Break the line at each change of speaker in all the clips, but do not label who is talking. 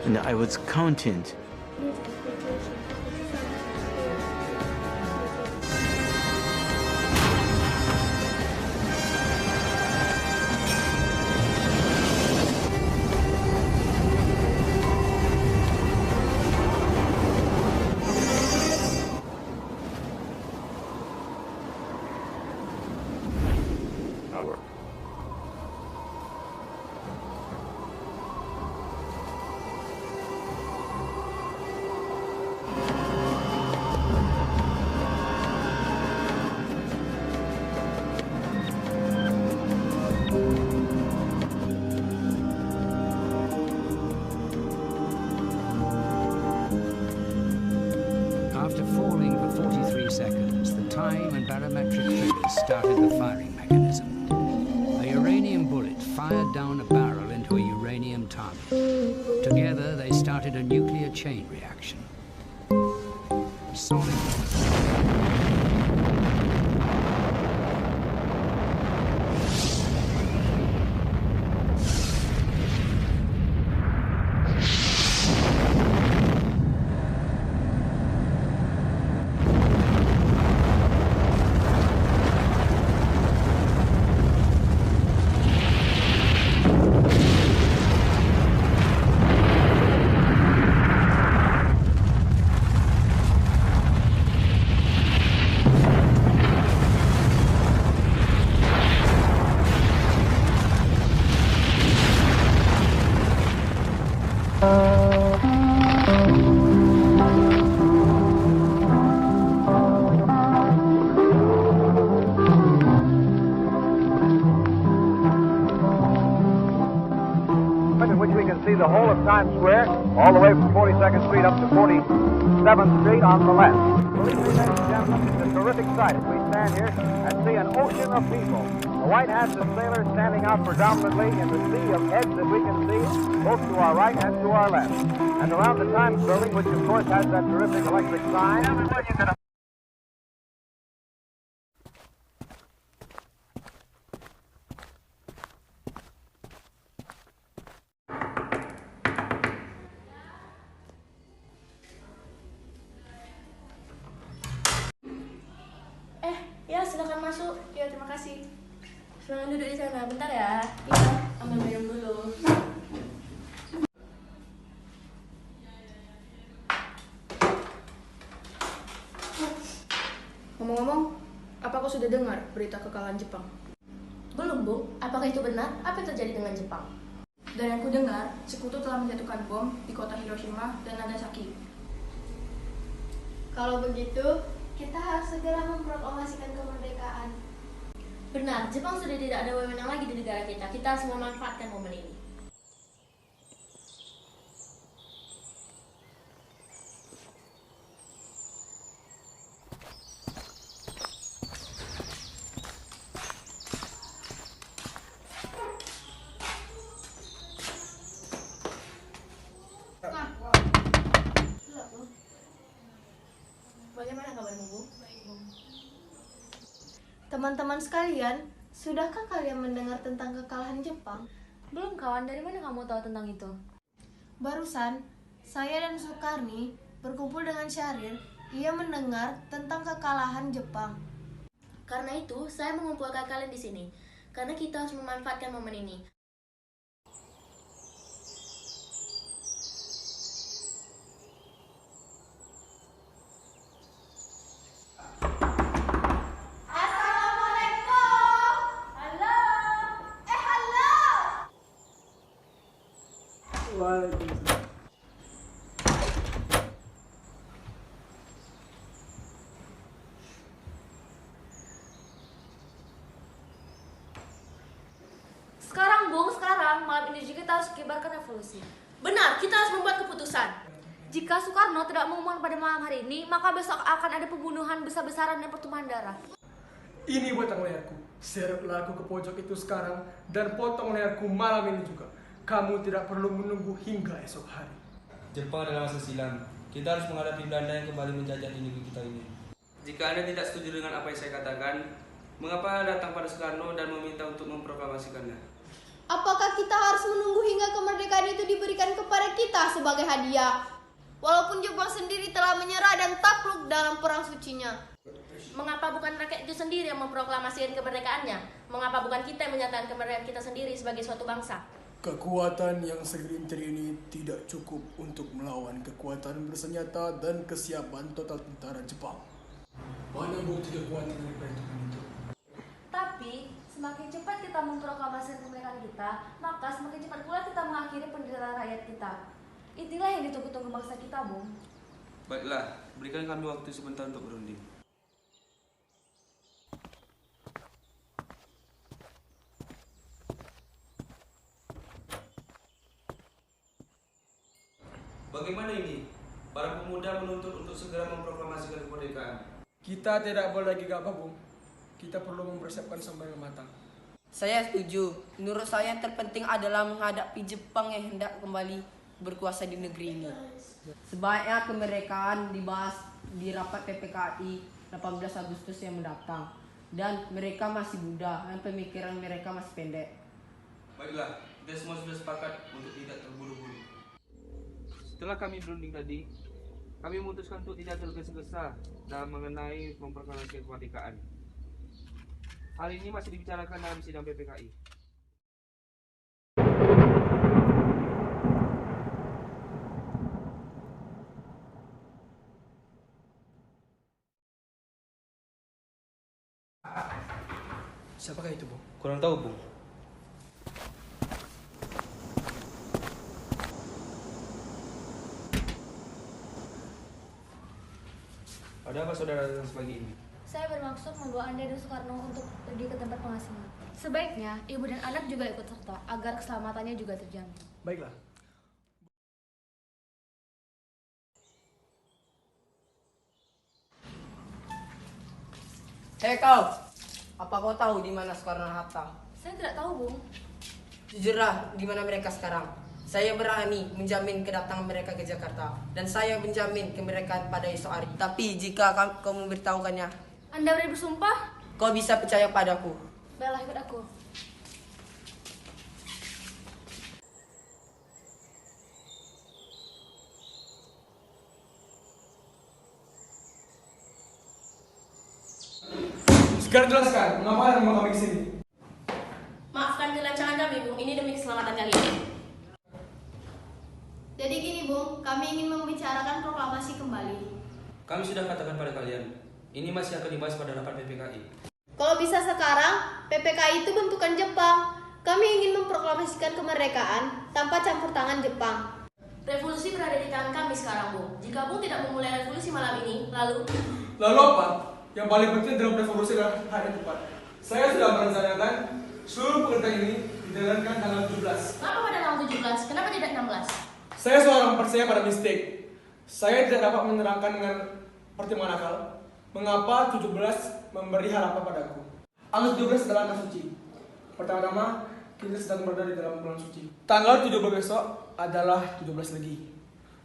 and I was content.
After falling for 43 seconds, the time and barometric figures started the firing mechanism. A uranium bullet fired down a barrel into a uranium target. Together, they started a nuclear chain reaction. Solid.
In which we can see the whole of Times Square, all the way from 42nd Street up to 47th Street on the left. Ladies and gentlemen, it's a terrific sight as we stand here and see an ocean of people. The white hats of sailors standing out predominantly in the sea of heads that we can see both to our right and to our left. And around the Times building, which of course has that terrific electric sign.
Ya, silakan masuk. Ya, terima kasih. Silakan duduk di sana. Bentar ya. Iya, ambil minum dulu. Ngomong-ngomong, apa kau sudah dengar berita kekalahan Jepang? Belum, Bu. Apakah itu benar? Apa yang terjadi dengan Jepang? Dari yang ku dengar, sekutu telah menjatuhkan bom di kota Hiroshima dan Nagasaki.
Kalau begitu, kita harus segera memproklamasikan kemerdekaan.
Benar, Jepang sudah tidak ada wewenang lagi di negara kita. Kita harus memanfaatkan momen ini. Bagaimana kabarmu, Bu?
Teman-teman sekalian, sudahkah kalian mendengar tentang kekalahan Jepang?
Belum, kawan. Dari mana kamu tahu tentang itu?
Barusan, saya dan Sukarni berkumpul dengan Syahrir. Ia mendengar tentang kekalahan Jepang.
Karena itu, saya mengumpulkan kalian di sini. Karena kita harus memanfaatkan momen ini. Sekarang, malam ini juga kita harus kibarkan revolusi. Benar, kita harus membuat keputusan. Jika Soekarno tidak mengumumkan pada malam hari ini, maka besok akan ada pembunuhan besar-besaran dan pertumpahan darah.
Ini batang leherku. Seretlah aku ke pojok itu sekarang dan potong leherku malam ini juga. Kamu tidak perlu menunggu hingga esok hari.
Jepang adalah masa silam. Kita harus menghadapi Belanda yang kembali menjajah di negeri kita ini. Jika Anda tidak setuju dengan apa yang saya katakan, mengapa datang pada Soekarno dan meminta untuk memproklamasikannya?
Apakah kita harus menunggu hingga kemerdekaan itu diberikan kepada memberikan kita sebagai hadiah. Walaupun Jepang sendiri telah menyerah dan takluk dalam perang sucinya.
Mengapa bukan rakyat itu sendiri yang memproklamasikan kemerdekaannya? Mengapa bukan kita yang menyatakan kemerdekaan kita sendiri sebagai suatu bangsa?
Kekuatan yang segelintir ini tidak cukup untuk melawan kekuatan bersenjata dan kesiapan total tentara Jepang. Mana bukti kekuatan dari perhitungan itu?
Tapi, semakin cepat kita memproklamasikan kemerdekaan kita, maka semakin cepat pula kita mengakhiri penderitaan rakyat kita. Itulah yang ditunggu-tunggu bangsa kita, Bung.
Baiklah, berikan kami waktu sebentar untuk berunding. Bagaimana ini? Para pemuda menuntut untuk segera memproklamasikan kemerdekaan.
Kita tidak boleh lagi gagap, Bung. Kita perlu mempersiapkan sampai matang.
Saya setuju. Menurut saya yang terpenting adalah menghadapi Jepang yang hendak kembali berkuasa di negeri ini. Sebaiknya kemerdekaan dibahas di rapat PPKI 18 Agustus yang mendatang. Dan mereka masih muda dan pemikiran mereka masih pendek.
Baiklah, kita semua sudah sepakat untuk tidak terburu-buru. Setelah kami berunding tadi, kami memutuskan untuk tidak tergesa-gesa dalam mengenai memproklamasikan kemerdekaan. Hal ini masih dibicarakan dalam sidang PPKI.
Siapakah itu, Bung?
Kurang tahu, Bung. Ada apa saudara datang pagi ini?
Saya bermaksud membawa Anda dan Soekarno untuk pergi ke tempat pengasingan. Sebaiknya ibu dan anak juga ikut serta agar keselamatannya juga terjamin.
Baiklah.
Hei kau, apa kau tahu di mana Soekarno dan Hatta?
Saya tidak tahu, Bung.
Jujurlah, di mana mereka sekarang? Saya berani menjamin kedatangan mereka ke Jakarta dan saya menjamin kemerdekaan pada esok hari. Tapi jika kau memberitahukannya,
Anda berani bersumpah?
kau bisa percaya padaku.
Baiklah, ikut aku.
Sekarang jelaskan, mengapa Anda membawa kami ke sini?
Maafkan kelancangan kami, Bung. Ini demi keselamatan kalian.
Jadi gini, Bung, kami ingin membicarakan proklamasi kembali.
Kami sudah katakan pada kalian, ini masih akan dibahas pada rapat PPKI.
Kalau bisa sekarang, PPKI itu bentukan Jepang. Kami ingin memproklamasikan kemerdekaan tanpa campur tangan Jepang.
Revolusi berada di tangan kami sekarang, Bung. Jika Bung tidak memulai revolusi malam ini, lalu
apa? Yang paling penting dalam revolusi adalah hari cepat. Saya sudah merencanakan seluruh pekerjaan ini dijalankan tanggal 17.
kenapa pada tanggal 17? Kenapa tidak 16?
Saya seorang percaya pada mistik. Saya tidak dapat menerangkan dengan pertimbangan akal mengapa 17 memberi harapan padaku. Angka 17 adalah angka suci. Pertama-tama, kita sedang berada di dalam bulan suci. Tanggal 17 besok adalah 17 lagi.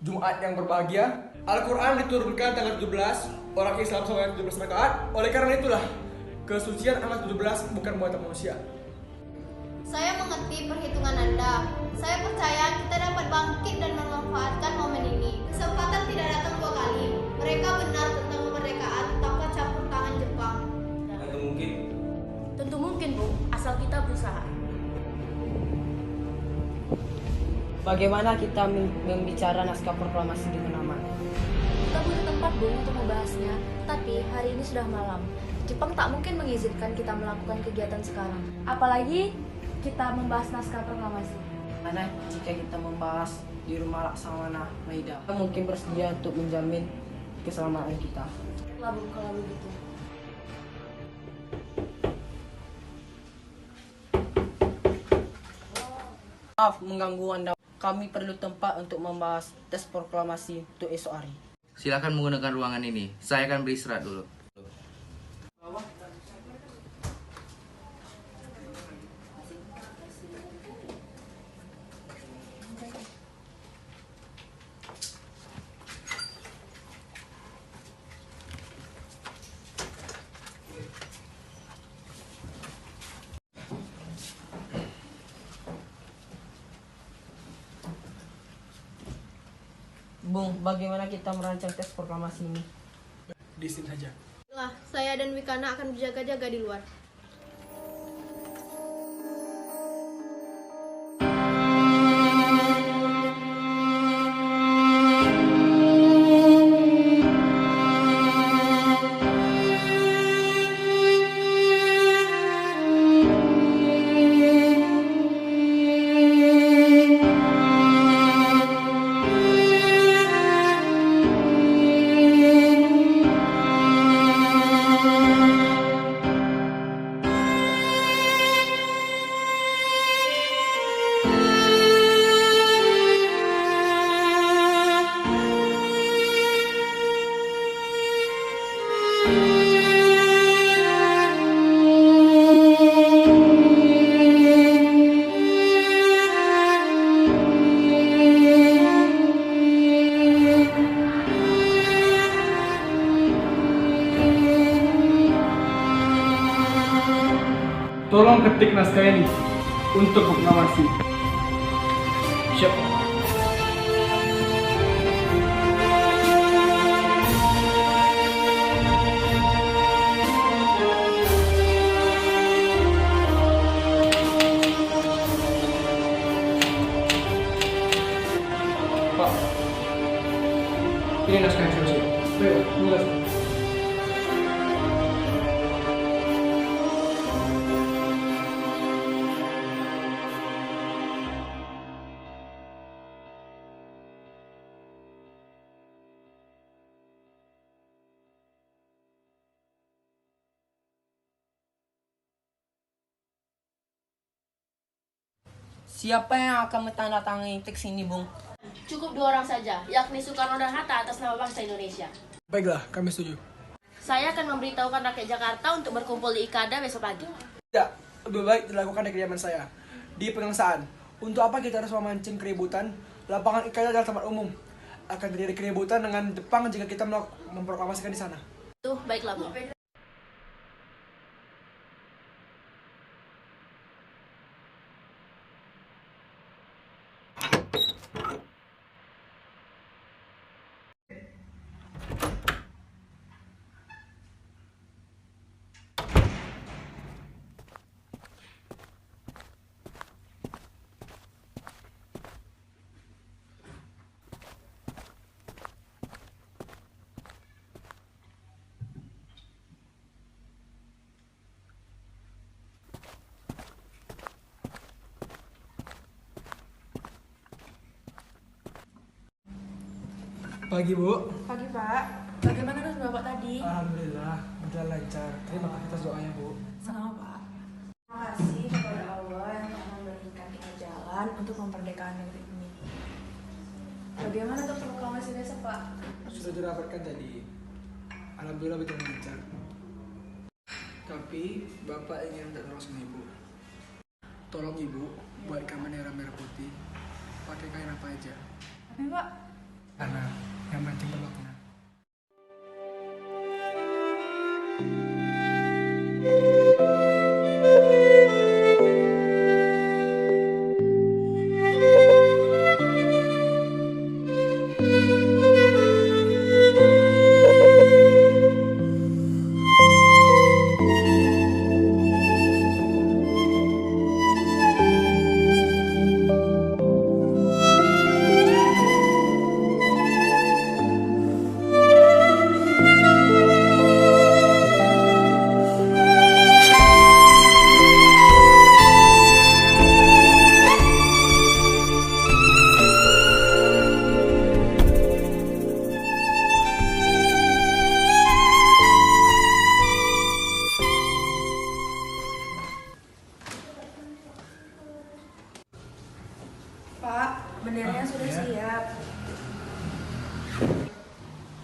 Jumat yang berbahagia. Al-Quran diturunkan tanggal 17. Orang Islam sampai 17 rakaat. Oleh karena itulah, kesucian angka 17 bukan buatan manusia.
Saya mengerti perhitungan Anda. Saya percaya kita dapat bangkit dan memanfaatkan momen ini. Kesempatan tidak datang dua kali. Mereka benar tentang kemerdekaan tanpa campur tangan Jepang.
Atau mungkin
Tentu mungkin, Bung, asal kita berusaha.
Bagaimana kita membicara naskah proklamasi dengan aman?
Kita butuh tempat, Bung, untuk membahasnya. Tapi hari ini sudah malam. Jepang tak mungkin mengizinkan kita melakukan kegiatan sekarang. Apalagi kita membahas naskah proklamasi.
Mana jika kita membahas di rumah Laksamana Maida? Kita mungkin bersedia untuk menjamin keselamatan kita.
Lah, Bung, kalau begitu.
Maaf mengganggu Anda. Kami perlu tempat untuk membahas tes proklamasi untuk esok hari.
Silakan menggunakan ruangan ini. Saya akan beristirahat dulu.
Bung, bagaimana kita merancang teks proklamasi ini?
Di sini saja.
Lah, saya dan Wikana akan berjaga-jaga di luar.
Tolong ketik naskah ini untuk proklamasi. Siap. Pak, ini naskah yang sudah siap. Baik, terima kasih.
Siapa yang akan menandatangani teks ini, Bung?
Cukup 2 orang saja, yakni Soekarno dan Hatta atas nama bangsa Indonesia.
Baiklah, kami setuju.
Saya akan memberitahukan rakyat Jakarta untuk berkumpul di IKADA besok pagi.
Tidak, lebih baik dilakukan di kediaman saya. Di pengesahan, untuk apa kita harus memancing keributan? Lapangan IKADA adalah tempat umum. Akan terjadi keributan dengan Jepang jika kita memproklamasikan di sana.
Tuh, baiklah, Bu.
Pagi, Bu.
Pagi, Pak. Bagaimana dengan Bapak tadi?
Alhamdulillah, berjalan lancar. Terima kasih atas doanya, Bu.
Sama, Pak. Terima kasih kepada Allah yang telah memberikan kita jalan untuk memerdekakan negeri ini. Bagaimana untuk proklamasi besok, Pak?
Sudah dirapatkan tadi. Alhamdulillah berjalan lancar. Tapi Bapak ingin minta tolong sama Ibu. Tolong Ibu buatkan bendera merah putih. Pakai kain apa aja.
Tapi, Pak,
Karena yang penting bermakna.
Pak, benderanya sudah
ya.
siap.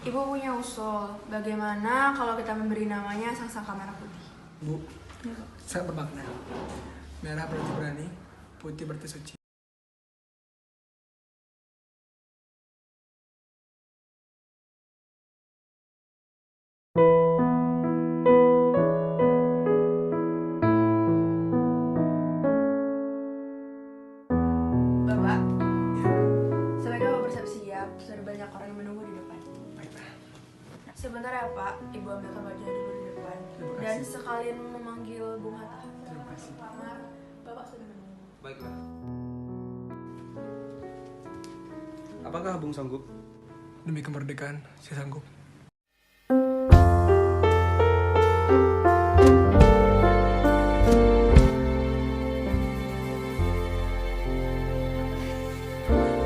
Ibu punya usul, bagaimana kalau kita memberi namanya Sangsaka Merah Putih?
Bu, sangat bermakna. Merah berarti berani, putih berarti suci.
Bapak, sebaiknya Bapak bersiap-siap. sudah banyak orang yang menunggu di depan. Sebentar ya Pak, Ibu ambilkan bajunya dulu di depan. Dan sekalian memanggil Bung Hatta.
Terima kasih.
Maaf, Bapak sudah menunggu.
Baiklah.
Apakah Bung sanggup? Demi kemerdekaan, saya sanggup.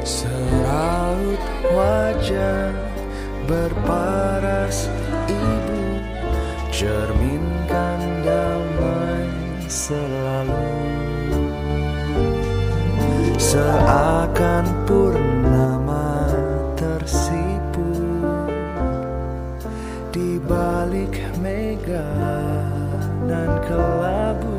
Seraut wajah berparas ibu, cerminkan damai selalu, seakan purnama tersipu di balik mega dan kelabu.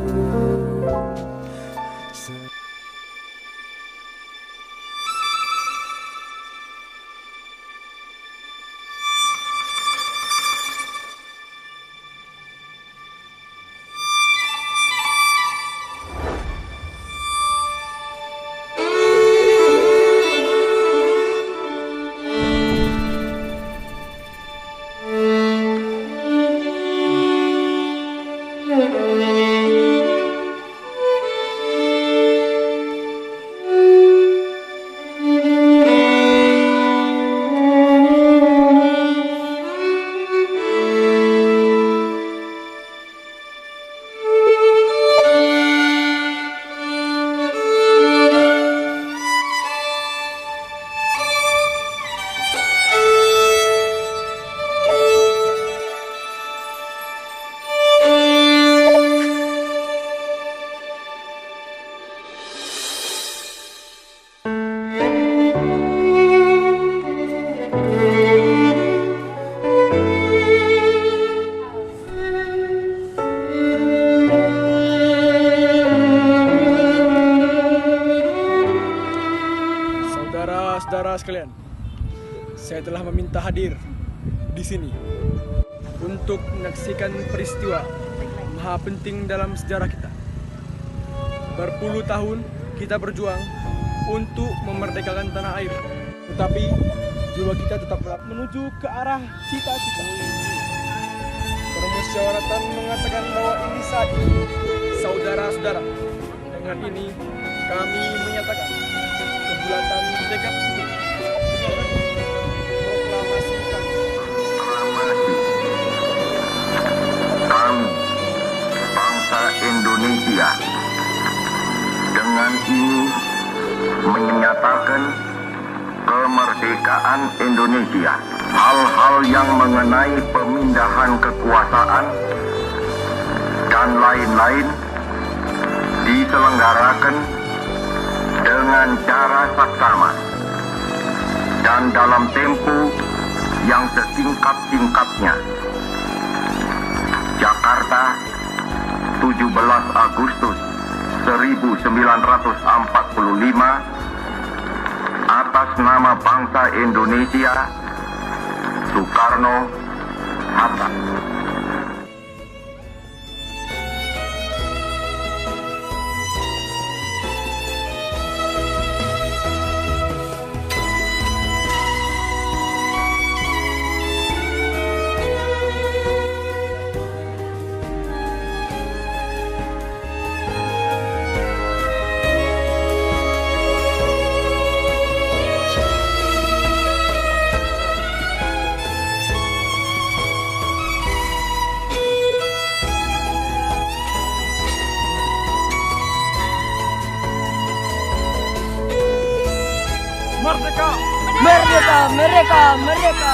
Saudara-saudara sekalian, saya telah meminta hadir di sini untuk menyaksikan peristiwa maha penting dalam sejarah kita. Berpuluh tahun kita berjuang untuk memerdekakan tanah air, tetapi jiwa kita tetap menuju ke arah cita-cita. Permusyawaratan mengatakan bahwa ini saat ini, saudara-saudara, dengan ini kami menyatakan kebulatan tekad itu. Proklamasikan.
Kami, bangsa Indonesia, dengan ini menyatakan kemerdekaan Indonesia. Hal-hal yang mengenai pemindahan kekuasaan dan lain-lain diselenggarakan dengan cara saksama dan dalam tempo yang sesingkat-singkatnya. Jakarta, 17 Agustus 1945, atas nama bangsa Indonesia, Soekarno Hatta.
Merdeka!
Merdeka, merdeka, merdeka.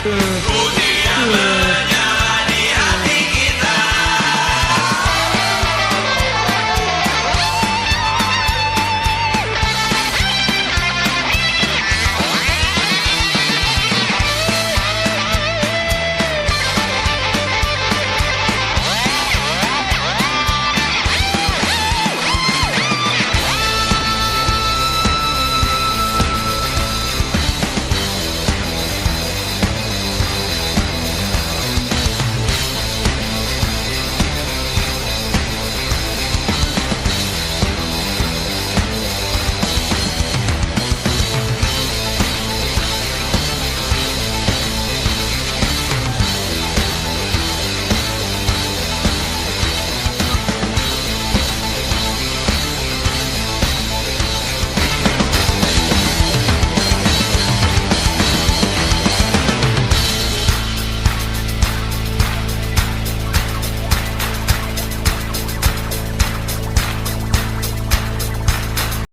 Hmm.